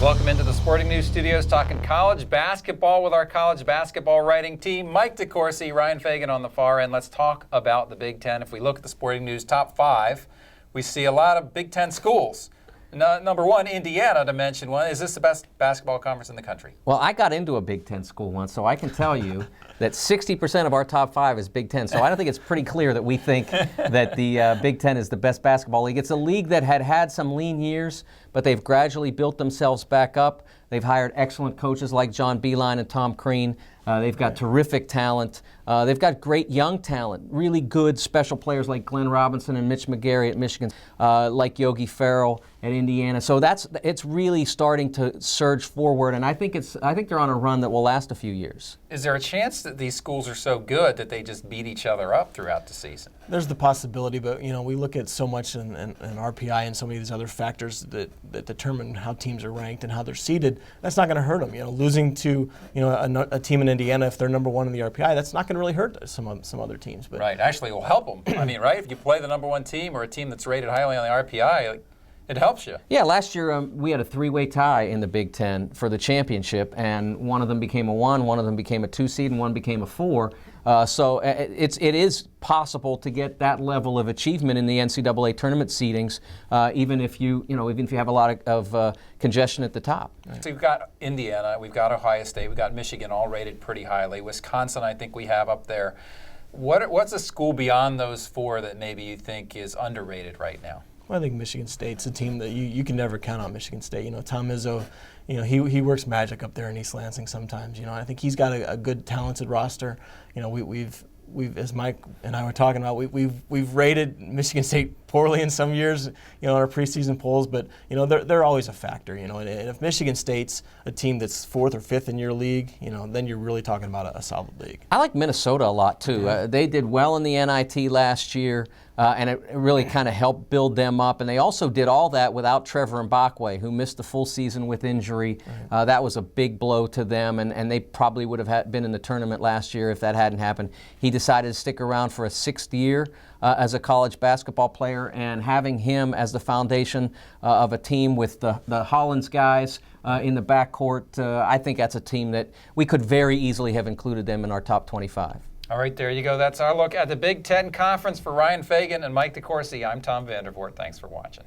Welcome into the Sporting News Studios, talking college basketball with our college basketball writing team. Mike DeCourcy, Ryan Fagan on the far end. Let's talk about the Big Ten. If we look at the Sporting News top 5, we see a lot of Big Ten schools. Number one, Indiana, to mention one. Is this the best basketball conference in the country? Well, I got into a Big Ten school once, so I can tell you that 60% of our top 5 is Big Ten. So I don't think it's pretty clear that we think that the Big Ten is the best basketball league. It's a league that had some lean years, but they've gradually built themselves back up. They've hired excellent coaches like John Beilein and Tom Crean. They've got terrific talent. They've got great young talent, really good special players like Glenn Robinson and Mitch McGarry at Michigan, like Yogi Ferrell at Indiana. So it's really starting to surge forward, and I think they're on a run that will last a few years. Is there a chance that these schools are so good that they just beat each other up throughout the season? There's the possibility, but we look at so much in RPI and so many of these other factors that determine how teams are ranked and how they're seeded. That's not going to hurt them. Losing to a team in Indiana, if they're number one in the RPI, that's not going to really hurt some other teams. But right, actually, it will help them. I mean, right? If you play the number one team or a team that's rated highly on the RPI, it helps you. Yeah, last year we had a 3-way tie in the Big Ten for the championship, and one of them became a 1, one of them became a 2 seed, and one became a 4. So it is possible to get that level of achievement in the NCAA tournament seedings, even if you have a lot of congestion at the top. Right. So we've got Indiana, we've got Ohio State, we've got Michigan, all rated pretty highly. Wisconsin, I think we have up there. What's a school beyond those 4 that maybe you think is underrated right now? Well, I think Michigan State's a team that you can never count on. Michigan State. Tom Izzo, he works magic up there in East Lansing sometimes. I think he's got a good, talented roster. We've as Mike and I were talking about, we've rated Michigan State poorly in some years, in our preseason polls, but they're always a factor. And if Michigan State's a team that's 4th or 5th in your league, then you're really talking about a solid league. I like Minnesota a lot too. Yeah. They did well in the NIT last year. And it really kind of helped build them up. And they also did all that without Trevor Mbakwe, who missed the full season with injury. Right. That was a big blow to them, and they probably would have been in the tournament last year if that hadn't happened. He decided to stick around for a 6th year as a college basketball player, and having him as the foundation of a team with the Hollins guys in the backcourt, I think that's a team that we could very easily have included them in our top 25. All right, there you go. That's our look at the Big Ten Conference. For Ryan Fagan and Mike DeCourcy, I'm Tom Vandervoort. Thanks for watching.